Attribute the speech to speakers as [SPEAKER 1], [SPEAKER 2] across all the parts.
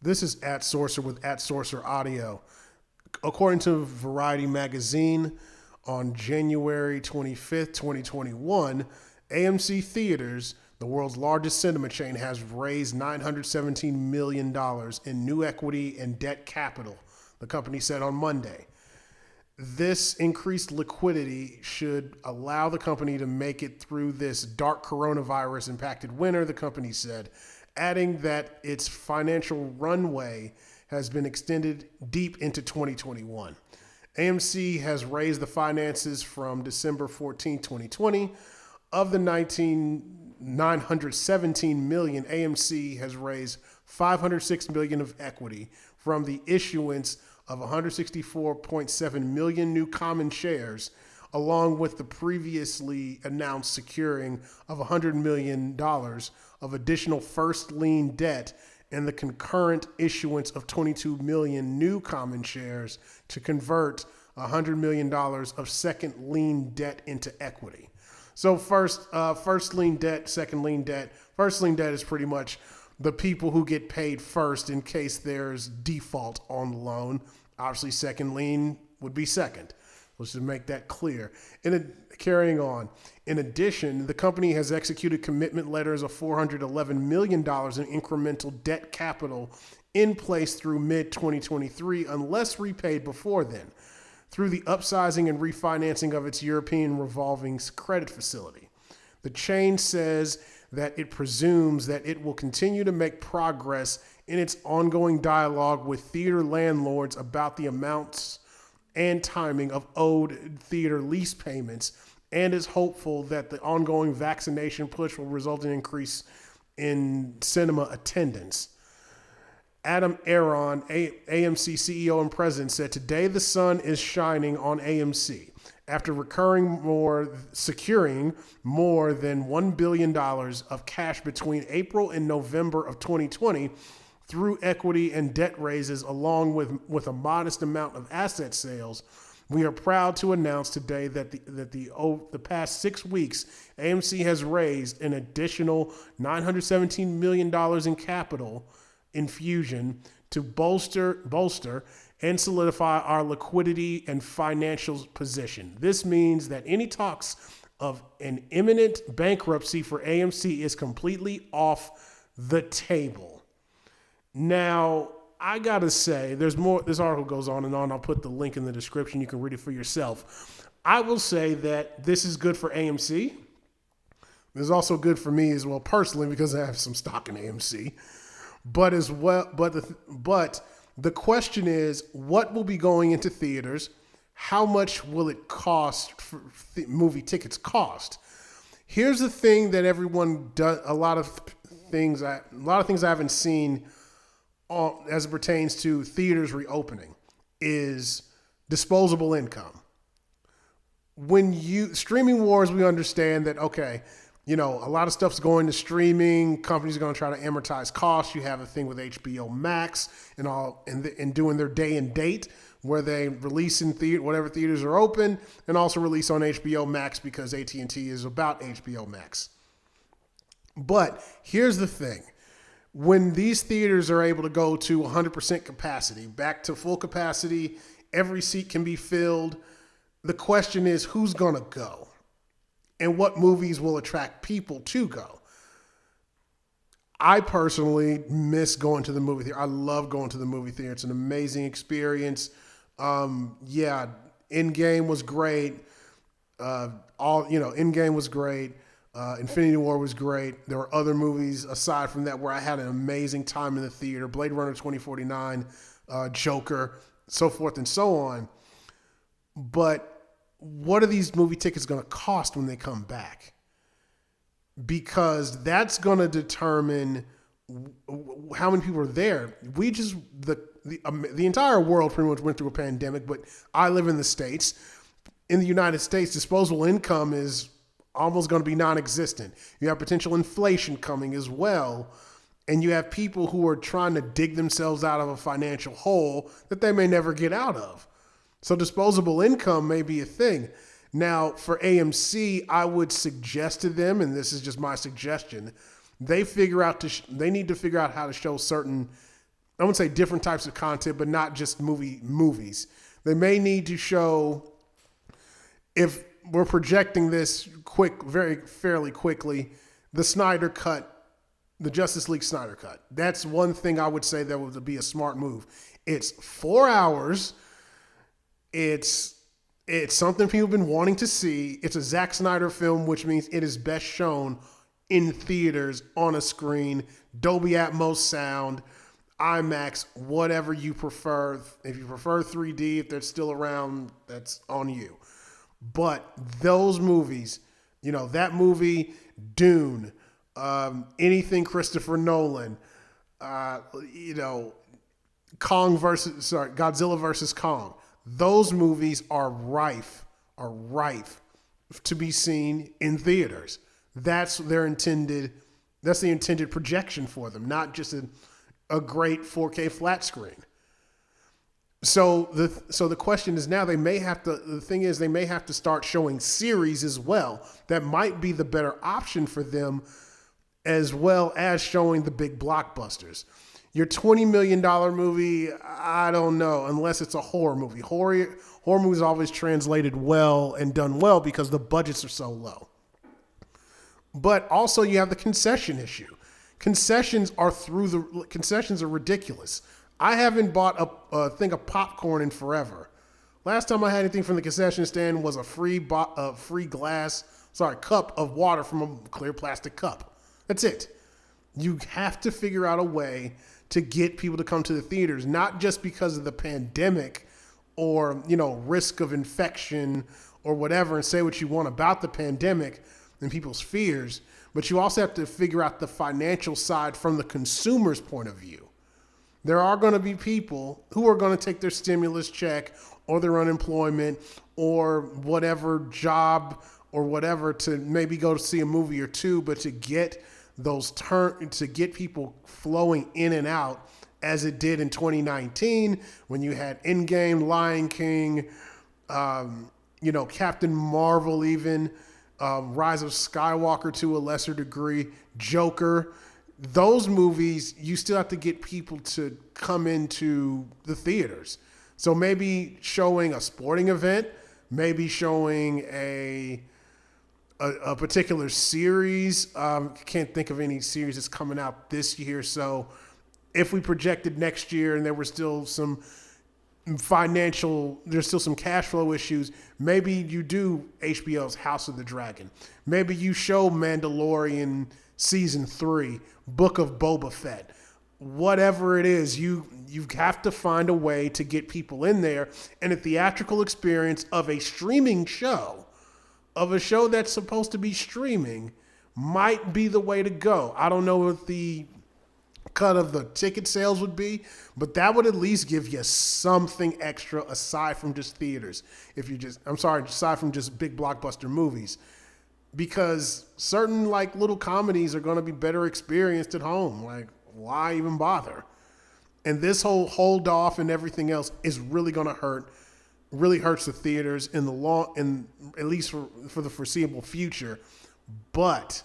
[SPEAKER 1] This is Atsourcer with Atsourcer Audio. According to Variety magazine, on January 25th, 2021, AMC Theatres, the world's largest cinema chain, has raised $917 million in new equity and debt capital, the company said on Monday. This increased liquidity should allow the company to make it through this dark coronavirus impacted winter, the company said, adding that its financial runway has been extended deep into 2021. AMC has raised the finances from December 14, 2020. Of the $917 million, AMC has raised $506 million of equity from the issuance of 164.7 million new common shares, along with the previously announced securing of $100 million of additional first lien debt and the concurrent issuance of 22 million new common shares to convert $100 million of second lien debt into equity. So first lien debt, second lien debt. First lien debt is pretty much the people who get paid first in case there's default on the loan. Obviously, second lien would be second. Let's just make that clear. Carrying on. In addition, the company has executed commitment letters of $411 million in incremental debt capital in place through mid-2023, unless repaid before then, through the upsizing and refinancing of its European revolving credit facility. The chain says that it presumes that it will continue to make progress in its ongoing dialogue with theater landlords about the amounts and timing of owed theater lease payments, and is hopeful that the ongoing vaccination push will result in an increase in cinema attendance. Adam Aron, AMC CEO and president, said, "Today the sun is shining on AMC. After securing more than $1 billion of cash between April and November of 2020 through equity and debt raises, along with a modest amount of asset sales, we are proud to announce today that the past 6 weeks, AMC has raised an additional $917 million in capital infusion to bolster and solidify our liquidity and financial position. This means that any talks of an imminent bankruptcy for AMC is completely off the table." Now, I gotta say, there's more. This article goes on and on. I'll put the link in the description. You can read it for yourself. I will say that this is good for AMC. It's also good for me as well personally because I have some stock in AMC. But the question is, what will be going into theaters? How much will it cost for movie tickets cost? Here's the thing that everyone does. A lot of things I haven't seen as it pertains to theaters reopening is disposable income. Streaming wars, we understand that, okay, a lot of stuff's going to streaming. Companies are going to try to amortize costs. You have a thing with HBO Max and doing their day and date where they release in whatever theaters are open and also release on HBO Max because AT&T is about HBO Max. But here's the thing. When these theaters are able to go to 100% capacity, back to full capacity, every seat can be filled. The question is, who's going to go? And what movies will attract people to go? I personally miss going to the movie theater. I love going to the movie theater. It's an amazing experience. Endgame was great. Endgame was great. Infinity War was great. There were other movies aside from that where I had an amazing time in the theater. Blade Runner 2049, Joker, so forth and so on. But what are these movie tickets going to cost when they come back? Because that's going to determine how many people are there. The entire world pretty much went through a pandemic, but I live in the States. In the United States, disposable income is almost going to be non-existent. You have potential inflation coming as well. And you have people who are trying to dig themselves out of a financial hole that they may never get out of. So disposable income may be a thing. Now, for AMC, I would suggest to them, and this is just my suggestion, they need to figure out how to show certain I wouldn't say different types of content, but not just movies. They may need to show, if we're projecting this fairly quickly, the Snyder Cut, the Justice League Snyder Cut. That's one thing I would say that would be a smart move. It's 4 hours. It's something people have been wanting to see. It's a Zack Snyder film, which means it is best shown in theaters on a screen, Dolby Atmos sound, IMAX, whatever you prefer. If you prefer 3D, if they're still around, that's on you. But those movies, that movie, Dune, anything Christopher Nolan, Godzilla versus Kong. Those movies are rife to be seen in theaters. That's the intended projection for them, not just a great 4K flat screen. So the question is now they may have to start showing series as well. That might be the better option for them, as well as showing the big blockbusters. Your $20 million movie, I don't know, unless it's a horror movie. Horror movies are always translated well and done well because the budgets are so low. But also you have the concession issue. Concessions are ridiculous. I haven't bought a thing of popcorn in forever. Last time I had anything from the concession stand was a free cup of water from a clear plastic cup. That's it. You have to figure out a way to get people to come to the theaters, not just because of the pandemic or, risk of infection or whatever, and say what you want about the pandemic and people's fears, but you also have to figure out the financial side from the consumer's point of view. There are going to be people who are going to take their stimulus check or their unemployment or whatever job or whatever to maybe go to see a movie or two, but to get people flowing in and out as it did in 2019 when you had Endgame, Lion King, Captain Marvel, even Rise of Skywalker to a lesser degree, Joker. Those movies, you still have to get people to come into the theaters. So maybe showing a sporting event, maybe showing a particular series. Can't think of any series that's coming out this year. So if we projected next year and there were still some there's still some cash flow issues, maybe you do HBO's House of the Dragon. Maybe you show Mandalorian Season 3, Book of Boba Fett. Whatever it is, you have to find a way to get people in there, and a theatrical experience of a streaming show, of a show that's supposed to be streaming, might be the way to go. I don't know what the cut of the ticket sales would be, but that would at least give you something extra aside from just theaters. Aside from just big blockbuster movies, because certain little comedies are going to be better experienced at home. Why even bother? And this whole hold off and everything else is really going to hurt. Really hurts the theaters at least for the foreseeable future. But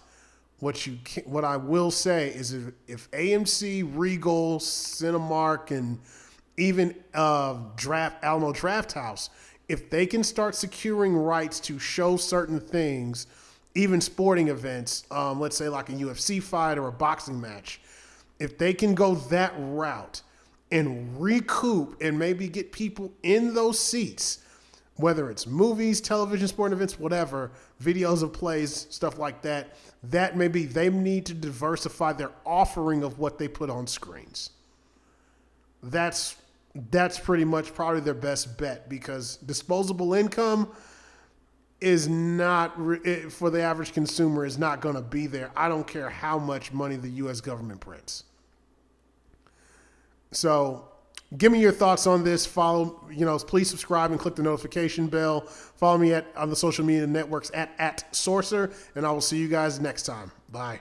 [SPEAKER 1] what I will say is if AMC, Regal, Cinemark, and even Alamo Drafthouse, if they can start securing rights to show certain things, even sporting events, let's say like a UFC fight or a boxing match, if they can go that route and recoup and maybe get people in those seats, whether it's movies, television, sporting events, whatever, videos of plays, stuff like that, that maybe they need to diversify their offering of what they put on screens. That's pretty much probably their best bet, because disposable income is not, for the average consumer, is not going to be there. I don't care how much money the U.S. government prints. So give me your thoughts on this. Please subscribe and click the notification bell. Follow me on the social media networks at Atsourcer, and I will see you guys next time. Bye.